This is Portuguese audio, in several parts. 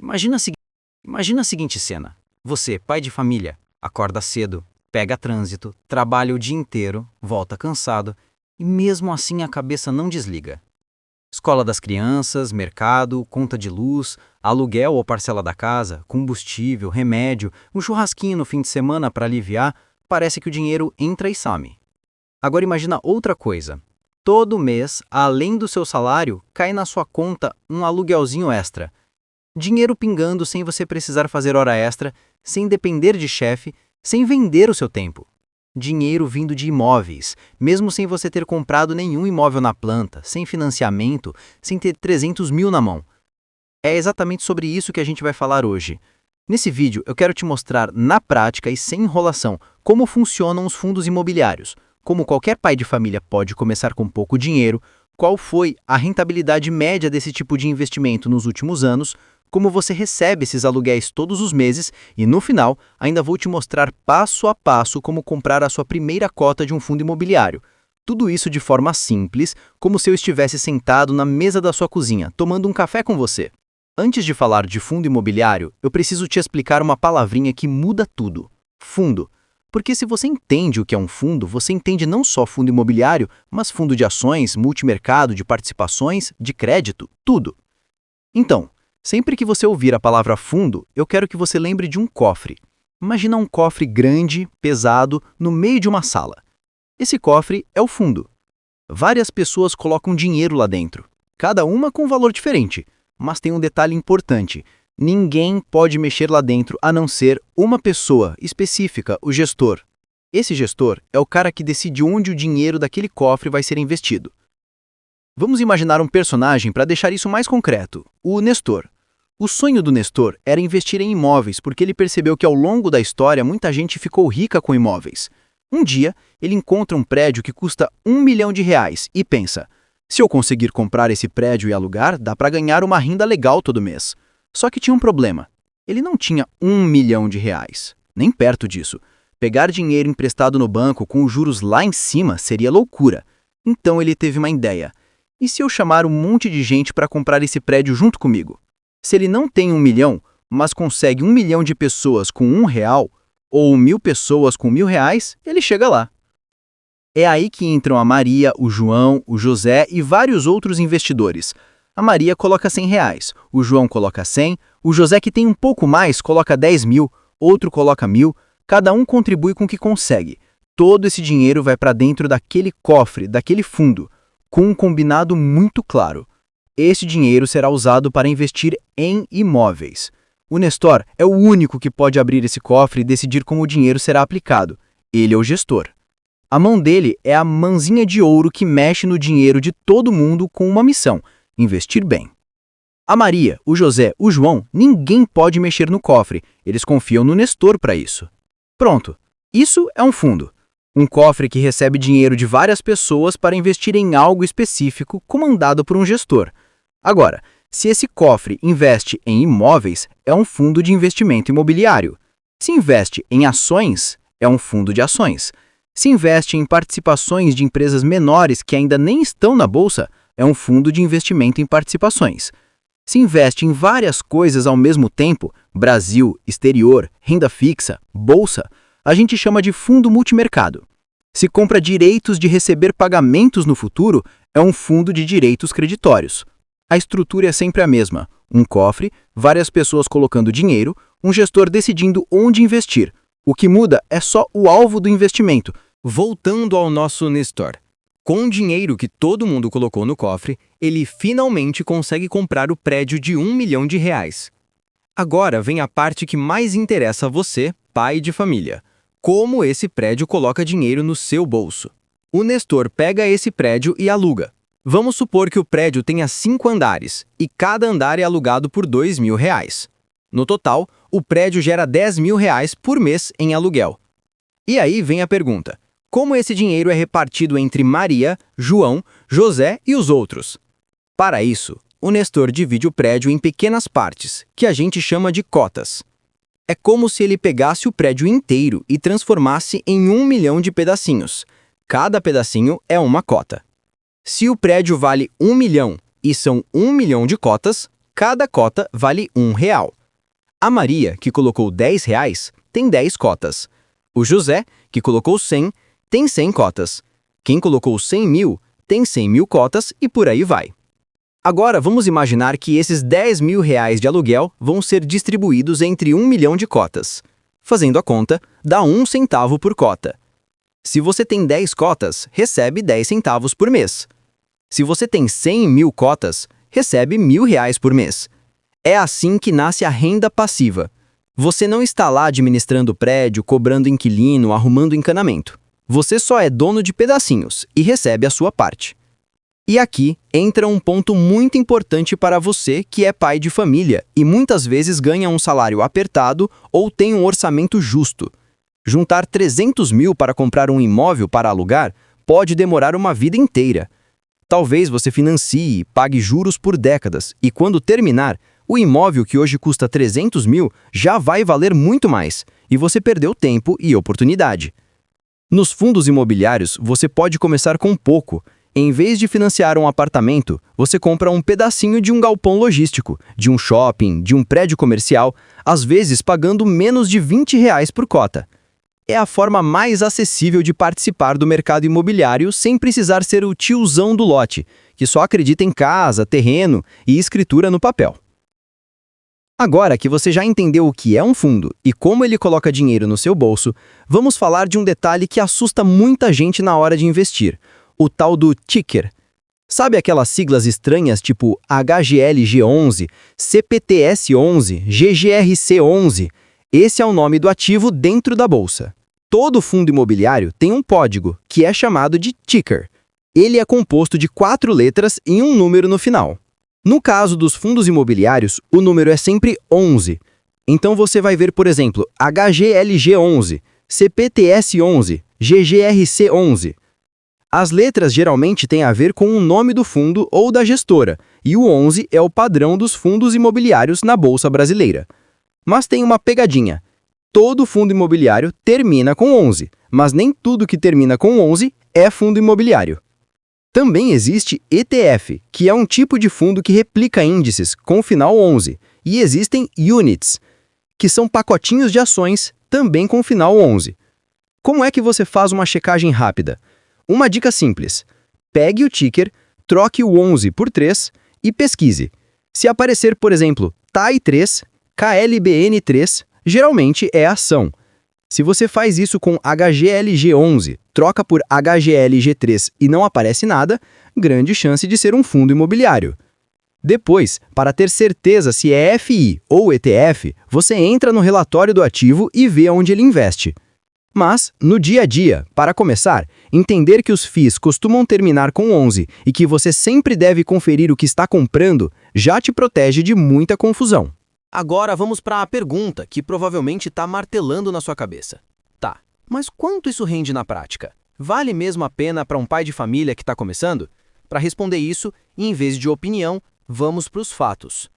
Imagina a, segui- Imagina a seguinte cena. Você, pai de família, acorda cedo, pega trânsito, trabalha o dia inteiro, volta cansado e mesmo assim a cabeça não desliga. Escola das crianças, mercado, conta de luz, aluguel ou parcela da casa, combustível, remédio, um churrasquinho no fim de semana para aliviar, parece que o dinheiro entra e some. Agora imagina outra coisa. Todo mês, além do seu salário, cai na sua conta um aluguelzinho extra. Dinheiro pingando sem você precisar fazer hora extra, sem depender de chefe, sem vender o seu tempo. Dinheiro vindo de imóveis, mesmo sem você ter comprado nenhum imóvel na planta, sem financiamento, sem ter 300 mil na mão. É exatamente sobre isso que a gente vai falar hoje. Nesse vídeo, eu quero te mostrar na prática e sem enrolação como funcionam os fundos imobiliários, como qualquer pai de família pode começar com pouco dinheiro, qual foi a rentabilidade média desse tipo de investimento nos últimos anos, como você recebe esses aluguéis todos os meses e, no final, ainda vou te mostrar passo a passo como comprar a sua primeira cota de um fundo imobiliário. Tudo isso de forma simples, como se eu estivesse sentado na mesa da sua cozinha, tomando um café com você. Antes de falar de fundo imobiliário, eu preciso te explicar uma palavrinha que muda tudo: fundo. Porque se você entende o que é um fundo, você entende não só fundo imobiliário, mas fundo de ações, multimercado, de participações, de crédito, tudo. Então, sempre que você ouvir a palavra fundo, eu quero que você lembre de um cofre. Imagina um cofre grande, pesado, no meio de uma sala. Esse cofre é o fundo. Várias pessoas colocam dinheiro lá dentro, cada uma com um valor diferente, mas tem um detalhe importante: ninguém pode mexer lá dentro a não ser uma pessoa específica, o gestor. Esse gestor é o cara que decide onde o dinheiro daquele cofre vai ser investido. Vamos imaginar um personagem para deixar isso mais concreto: o Nestor. O sonho do Nestor era investir em imóveis porque ele percebeu que ao longo da história muita gente ficou rica com imóveis. Um dia, ele encontra um prédio que custa R$ 1 milhão e pensa: se eu conseguir comprar esse prédio e alugar, dá para ganhar uma renda legal todo mês. Só que tinha um problema. Ele não tinha R$ 1 milhão, nem perto disso. Pegar dinheiro emprestado no banco com os juros lá em cima seria loucura. Então ele teve uma ideia: e se eu chamar um monte de gente para comprar esse prédio junto comigo? Se ele não tem 1 milhão, mas consegue 1 milhão de pessoas com R$ 1, ou 1.000 pessoas com R$ 1.000, ele chega lá. É aí que entram a Maria, o João, o José e vários outros investidores. A Maria coloca R$ 100, o João coloca 100, o José, que tem um pouco mais, coloca 10 mil, outro coloca 1.000, cada um contribui com o que consegue. Todo esse dinheiro vai para dentro daquele cofre, daquele fundo, com um combinado muito claro. Esse dinheiro será usado para investir em imóveis. O Nestor é o único que pode abrir esse cofre e decidir como o dinheiro será aplicado. Ele é o gestor. A mão dele é a mãozinha de ouro que mexe no dinheiro de todo mundo com uma missão: investir bem. A Maria, o José, o João, ninguém pode mexer no cofre. Eles confiam no Nestor para isso. Pronto. Isso é um fundo. Um cofre que recebe dinheiro de várias pessoas para investir em algo específico, comandado por um gestor. Agora, se esse cofre investe em imóveis, é um fundo de investimento imobiliário. Se investe em ações, é um fundo de ações. Se investe em participações de empresas menores que ainda nem estão na bolsa, é um fundo de investimento em participações. Se investe em várias coisas ao mesmo tempo, Brasil, exterior, renda fixa, bolsa, a gente chama de fundo multimercado. Se compra direitos de receber pagamentos no futuro, é um fundo de direitos creditórios. A estrutura é sempre a mesma: um cofre, várias pessoas colocando dinheiro, um gestor decidindo onde investir. O que muda é só o alvo do investimento. Voltando ao nosso Nestor. Com o dinheiro que todo mundo colocou no cofre, ele finalmente consegue comprar o prédio de R$ 1 milhão. Agora vem a parte que mais interessa a você, pai de família: como esse prédio coloca dinheiro no seu bolso. O Nestor pega esse prédio e aluga. Vamos supor que o prédio tenha 5 andares e cada andar é alugado por R$ 2.000. No total, o prédio gera R$ 10.000 por mês em aluguel. E aí vem a pergunta: como esse dinheiro é repartido entre Maria, João, José e os outros? Para isso, o Nestor divide o prédio em pequenas partes, que a gente chama de cotas. É como se ele pegasse o prédio inteiro e transformasse em 1 milhão de pedacinhos. Cada pedacinho é uma cota. Se o prédio vale 1 milhão e são 1 milhão de cotas, Cada cota vale R$ 1. A Maria, que colocou R$ 10, tem 10 cotas. O José, que colocou 100, tem 100 cotas. Quem colocou 100 mil, tem 100 mil cotas e por aí vai. Agora vamos imaginar que esses R$ 10.000 de aluguel vão ser distribuídos entre 1 milhão de cotas. Fazendo a conta, dá 1 centavo por cota. Se você tem 10 cotas, recebe 10 centavos por mês. Se você tem 100 mil cotas, recebe R$ 1.000 por mês. É assim que nasce a renda passiva. Você não está lá administrando o prédio, cobrando inquilino, arrumando encanamento. Você só é dono de pedacinhos e recebe a sua parte. E aqui entra um ponto muito importante para você que é pai de família e muitas vezes ganha um salário apertado ou tem um orçamento justo. Juntar 300 mil para comprar um imóvel para alugar pode demorar uma vida inteira. Talvez você financie e pague juros por décadas e quando terminar, o imóvel que hoje custa 300 mil já vai valer muito mais e você perdeu tempo e oportunidade. Nos fundos imobiliários, você pode começar com pouco. Em vez de financiar um apartamento, você compra um pedacinho de um galpão logístico, de um shopping, de um prédio comercial, às vezes pagando menos de R$ 20 por cota. É a forma mais acessível de participar do mercado imobiliário sem precisar ser o tiozão do lote, que só acredita em casa, terreno e escritura no papel. Agora que você já entendeu o que é um fundo e como ele coloca dinheiro no seu bolso, vamos falar de um detalhe que assusta muita gente na hora de investir, o tal do ticker. Sabe aquelas siglas estranhas tipo HGLG11, CPTS11, GGRC11? Esse é o nome do ativo dentro da bolsa. Todo fundo imobiliário tem um código, que é chamado de ticker. Ele é composto de 4 letras e um número no final. No caso dos fundos imobiliários, o número é sempre 11. Então você vai ver, por exemplo, HGLG11, CPTS11, GGRC11. As letras geralmente têm a ver com o nome do fundo ou da gestora, e o 11 é o padrão dos fundos imobiliários na Bolsa Brasileira. Mas tem uma pegadinha. Todo fundo imobiliário termina com 11, mas nem tudo que termina com 11 é fundo imobiliário. Também existe ETF, que é um tipo de fundo que replica índices com final 11, e existem UNITs, que são pacotinhos de ações também com final 11. Como é que você faz uma checagem rápida? Uma dica simples. Pegue o ticker, troque o 11 por 3 e pesquise. Se aparecer, por exemplo, TAI3, KLBN3, geralmente é ação. Se você faz isso com HGLG11, troca por HGLG3 e não aparece nada, grande chance de ser um fundo imobiliário. Depois, para ter certeza se é FI ou ETF, você entra no relatório do ativo e vê onde ele investe. Mas, no dia a dia, para começar, entender que os FIIs costumam terminar com 11 e que você sempre deve conferir o que está comprando já te protege de muita confusão. Agora vamos para a pergunta que provavelmente está martelando na sua cabeça. Tá, mas quanto isso rende na prática? Vale mesmo a pena para um pai de família que está começando? Para responder isso, em vez de opinião, vamos para os fatos.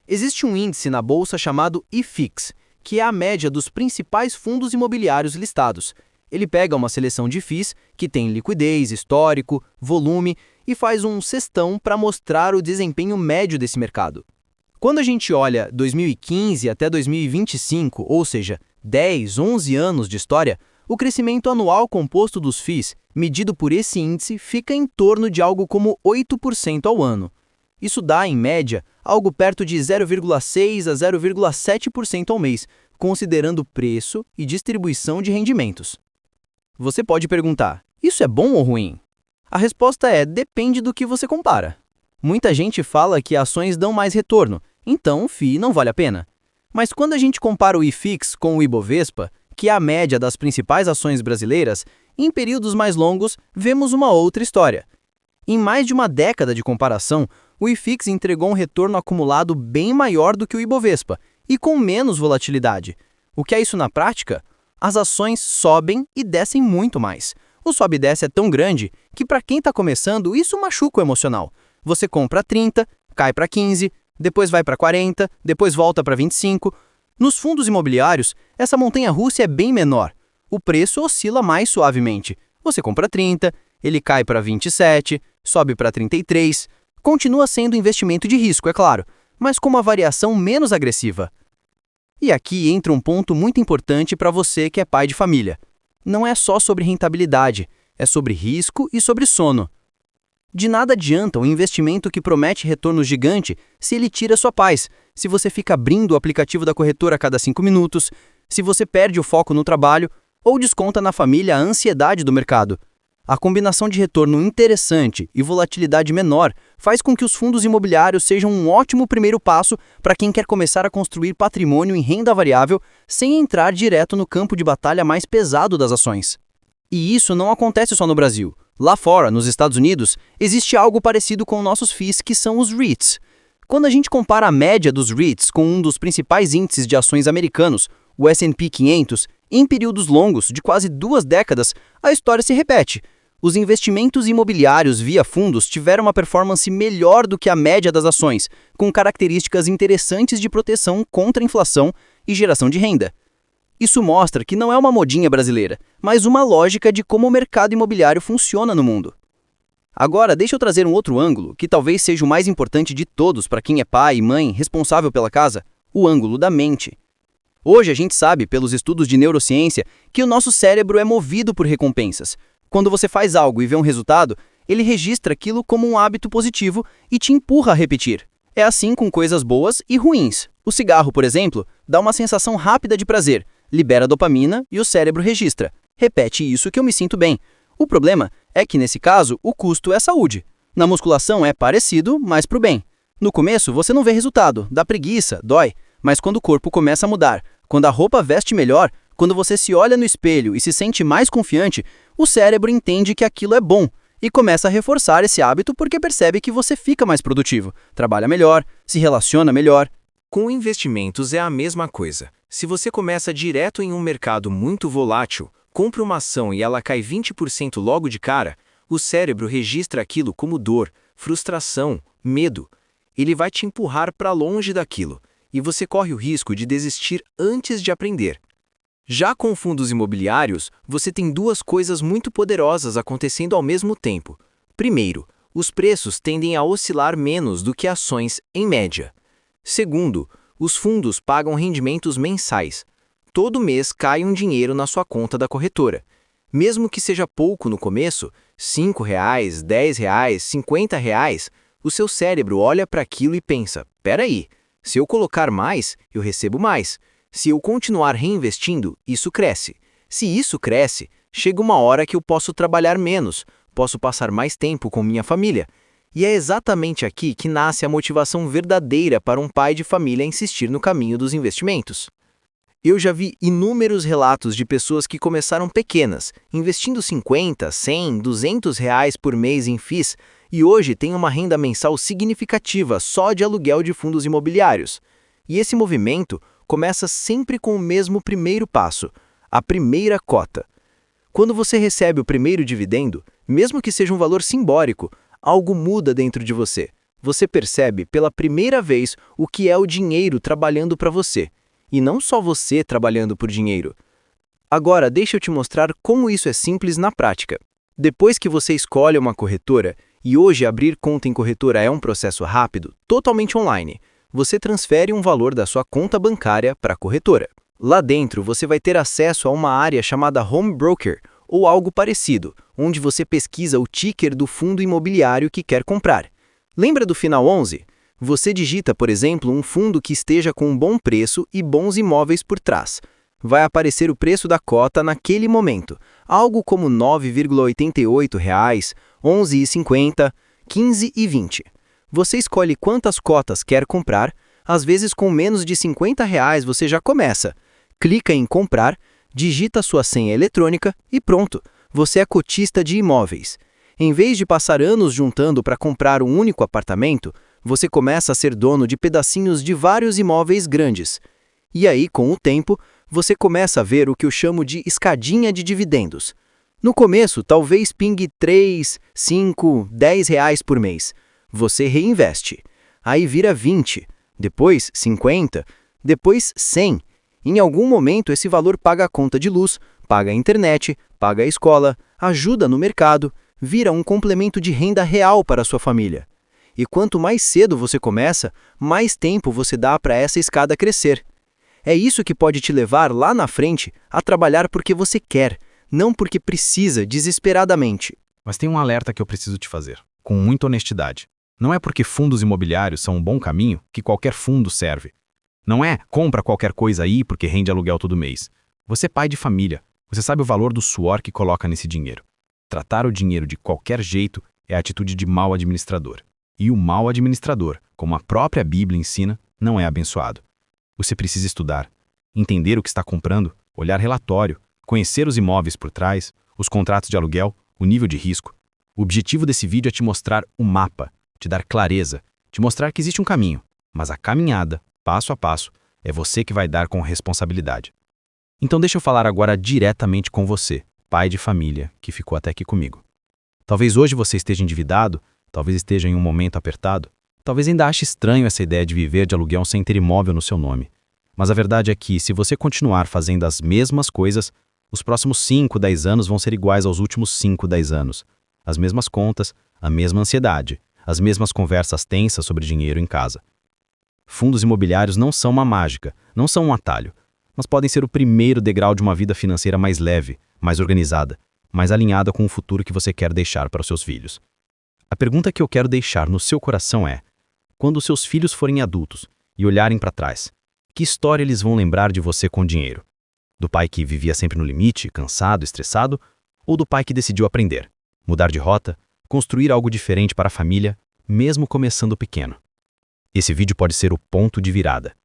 Existe um índice na bolsa chamado IFIX, que é a média dos principais fundos imobiliários listados. Ele pega uma seleção de FIIs que tem liquidez, histórico, volume e faz um cestão para mostrar o desempenho médio desse mercado. Quando a gente olha 2015 até 2025, ou seja, 10, 11 anos de história, o crescimento anual composto dos FIIs, medido por esse índice, fica em torno de algo como 8% ao ano. Isso dá, em média, algo perto de 0,6% a 0,7% ao mês, considerando preço e distribuição de rendimentos. Você pode perguntar, isso é bom ou ruim? A resposta é, depende do que você compara. Muita gente fala que ações dão mais retorno, então o FII não vale a pena. Mas quando a gente compara o IFIX com o Ibovespa, que é a média das principais ações brasileiras, em períodos mais longos, vemos uma outra história. Em mais de uma década de comparação, o IFIX entregou um retorno acumulado bem maior do que o Ibovespa e com menos volatilidade. O que é isso na prática? As ações sobem e descem muito mais. O sobe e desce é tão grande que para quem está começando, isso machuca o emocional. Você compra 30, cai para 15, depois vai para 40, depois volta para 25. Nos fundos imobiliários, essa montanha-russa é bem menor. O preço oscila mais suavemente. Você compra 30, ele cai para 27, sobe para 33. Continua sendo investimento de risco, é claro, mas com uma variação menos agressiva. E aqui entra um ponto muito importante para você que é pai de família. Não é só sobre rentabilidade, é sobre risco e sobre sono. De nada adianta um investimento que promete retorno gigante se ele tira sua paz, se você fica abrindo o aplicativo da corretora a cada 5 minutos, se você perde o foco no trabalho ou desconta na família a ansiedade do mercado. A combinação de retorno interessante e volatilidade menor faz com que os fundos imobiliários sejam um ótimo primeiro passo para quem quer começar a construir patrimônio em renda variável sem entrar direto no campo de batalha mais pesado das ações. E isso não acontece só no Brasil. Lá fora, nos Estados Unidos, existe algo parecido com nossos FIIs, que são os REITs. Quando a gente compara a média dos REITs com um dos principais índices de ações americanos, o S&P 500, em períodos longos, de quase 2 décadas, a história se repete. Os investimentos imobiliários via fundos tiveram uma performance melhor do que a média das ações, com características interessantes de proteção contra a inflação e geração de renda. Isso mostra que não é uma modinha brasileira, mas uma lógica de como o mercado imobiliário funciona no mundo. Agora, deixa eu trazer um outro ângulo, que talvez seja o mais importante de todos para quem é pai e mãe responsável pela casa, o ângulo da mente. Hoje a gente sabe, pelos estudos de neurociência, que o nosso cérebro é movido por recompensas. Quando você faz algo e vê um resultado, ele registra aquilo como um hábito positivo e te empurra a repetir. É assim com coisas boas e ruins. O cigarro, por exemplo, dá uma sensação rápida de prazer, libera dopamina e o cérebro registra. Repete isso que eu me sinto bem. O problema é que, nesse caso, o custo é saúde. Na musculação é parecido, mas pro bem. No começo você não vê resultado, dá preguiça, dói. Mas quando o corpo começa a mudar, quando a roupa veste melhor, quando você se olha no espelho e se sente mais confiante, o cérebro entende que aquilo é bom e começa a reforçar esse hábito porque percebe que você fica mais produtivo, trabalha melhor, se relaciona melhor. Com investimentos é a mesma coisa. Se você começa direto em um mercado muito volátil, compra uma ação e ela cai 20% logo de cara, o cérebro registra aquilo como dor, frustração, medo. Ele vai te empurrar para longe daquilo, e você corre o risco de desistir antes de aprender. Já com fundos imobiliários, você tem duas coisas muito poderosas acontecendo ao mesmo tempo. Primeiro, os preços tendem a oscilar menos do que ações em média. Segundo, os fundos pagam rendimentos mensais. Todo mês cai um dinheiro na sua conta da corretora. Mesmo que seja pouco no começo, R$ 5, R$ 10, R$ 50, o seu cérebro olha para aquilo e pensa, peraí, se eu colocar mais, eu recebo mais. Se eu continuar reinvestindo, isso cresce. Se isso cresce, chega uma hora que eu posso trabalhar menos, posso passar mais tempo com minha família. E é exatamente aqui que nasce a motivação verdadeira para um pai de família insistir no caminho dos investimentos. Eu já vi inúmeros relatos de pessoas que começaram pequenas, investindo 50, 100, 200 reais por mês em FIIs, e hoje têm uma renda mensal significativa só de aluguel de fundos imobiliários. E esse movimento começa sempre com o mesmo primeiro passo, a primeira cota. Quando você recebe o primeiro dividendo, mesmo que seja um valor simbólico, algo muda dentro de você. Você percebe pela primeira vez o que é o dinheiro trabalhando para você, e não só você trabalhando por dinheiro. Agora, deixa eu te mostrar como isso é simples na prática. Depois que você escolhe uma corretora, e hoje abrir conta em corretora é um processo rápido, totalmente online, você transfere um valor da sua conta bancária para a corretora. Lá dentro, você vai ter acesso a uma área chamada Home Broker, ou algo parecido, onde você pesquisa o ticker do fundo imobiliário que quer comprar. Lembra do final 11? Você digita, por exemplo, um fundo que esteja com um bom preço e bons imóveis por trás. Vai aparecer o preço da cota naquele momento, algo como R$ 9,88, R$ 11,50, R$ 15,20. Você escolhe quantas cotas quer comprar, às vezes com menos de R$ 50 você já começa. Clica em comprar, digita sua senha eletrônica e pronto, você é cotista de imóveis. Em vez de passar anos juntando para comprar um único apartamento, você começa a ser dono de pedacinhos de vários imóveis grandes. E aí, com o tempo, você começa a ver o que eu chamo de escadinha de dividendos. No começo, talvez pingue 3, 5, 10 reais por mês. Você reinveste. Aí vira 20, depois 50, depois 100. Em algum momento, esse valor paga a conta de luz, paga a internet, paga a escola, ajuda no mercado, vira um complemento de renda real para a sua família. E quanto mais cedo você começa, mais tempo você dá para essa escada crescer. É isso que pode te levar lá na frente a trabalhar porque você quer, não porque precisa desesperadamente. Mas tem um alerta que eu preciso te fazer, com muita honestidade. Não é porque fundos imobiliários são um bom caminho que qualquer fundo serve. Não é compra qualquer coisa aí porque rende aluguel todo mês. Você é pai de família, você sabe o valor do suor que coloca nesse dinheiro. Tratar o dinheiro de qualquer jeito é a atitude de mau administrador. E o mau administrador, como a própria Bíblia ensina, não é abençoado. Você precisa estudar, entender o que está comprando, olhar relatório, conhecer os imóveis por trás, os contratos de aluguel, o nível de risco. O objetivo desse vídeo é te mostrar o mapa, te dar clareza, te mostrar que existe um caminho, mas a caminhada, passo a passo, é você que vai dar com responsabilidade. Então deixa eu falar agora diretamente com você, pai de família, que ficou até aqui comigo. Talvez hoje você esteja endividado, talvez esteja em um momento apertado, talvez ainda ache estranho essa ideia de viver de aluguel sem ter imóvel no seu nome. Mas a verdade é que, se você continuar fazendo as mesmas coisas, os próximos 5, 10 anos vão ser iguais aos últimos 5, 10 anos. As mesmas contas, a mesma ansiedade, as mesmas conversas tensas sobre dinheiro em casa. Fundos imobiliários não são uma mágica, não são um atalho, mas podem ser o primeiro degrau de uma vida financeira mais leve, mais organizada, mais alinhada com o futuro que você quer deixar para os seus filhos. A pergunta que eu quero deixar no seu coração é: quando os seus filhos forem adultos e olharem para trás, que história eles vão lembrar de você com dinheiro? Do pai que vivia sempre no limite, cansado, estressado, ou do pai que decidiu aprender, mudar de rota, construir algo diferente para a família, mesmo começando pequeno? Esse vídeo pode ser o ponto de virada.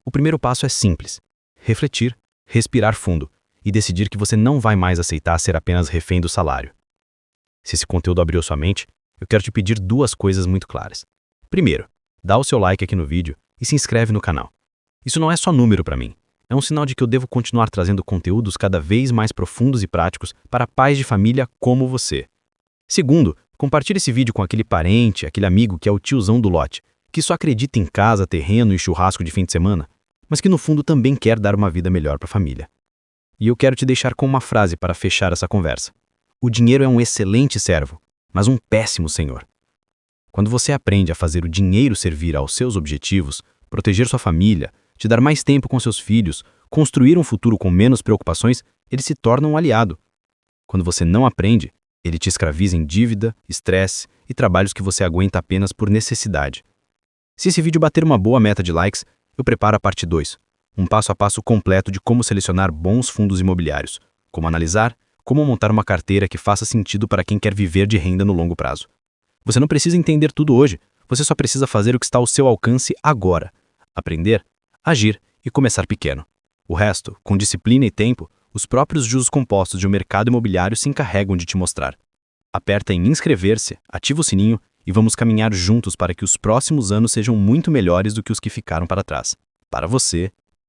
O primeiro passo é simples: refletir, respirar fundo e decidir que você não vai mais aceitar ser apenas refém do salário. Se esse conteúdo abriu sua mente, eu quero te pedir duas coisas muito claras. Primeiro, dá o seu like aqui no vídeo e se inscreve no canal. Isso não é só número para mim, é um sinal de que eu devo continuar trazendo conteúdos cada vez mais profundos e práticos para pais de família como você. Segundo, compartilhe esse vídeo com aquele parente, aquele amigo que é o tiozão do lote, que só acredita em casa, terreno e churrasco de fim de semana, mas que no fundo também quer dar uma vida melhor para a família. E eu quero te deixar com uma frase para fechar essa conversa. O dinheiro é um excelente servo, mas um péssimo senhor. Quando você aprende a fazer o dinheiro servir aos seus objetivos, proteger sua família, te dar mais tempo com seus filhos, construir um futuro com menos preocupações, ele se torna um aliado. Quando você não aprende, ele te escraviza em dívida, estresse e trabalhos que você aguenta apenas por necessidade. Se esse vídeo bater uma boa meta de likes, eu preparo a parte 2, um passo a passo completo de como selecionar bons fundos imobiliários, como analisar, como montar uma carteira que faça sentido para quem quer viver de renda no longo prazo. Você não precisa entender tudo hoje, você só precisa fazer o que está ao seu alcance agora. Aprender, agir e começar pequeno. O resto, com disciplina e tempo, os próprios juros compostos de um mercado imobiliário se encarregam de te mostrar. Aperta em inscrever-se, ativa o sininho e vamos caminhar juntos para que os próximos anos sejam muito melhores do que os que ficaram para trás. Para você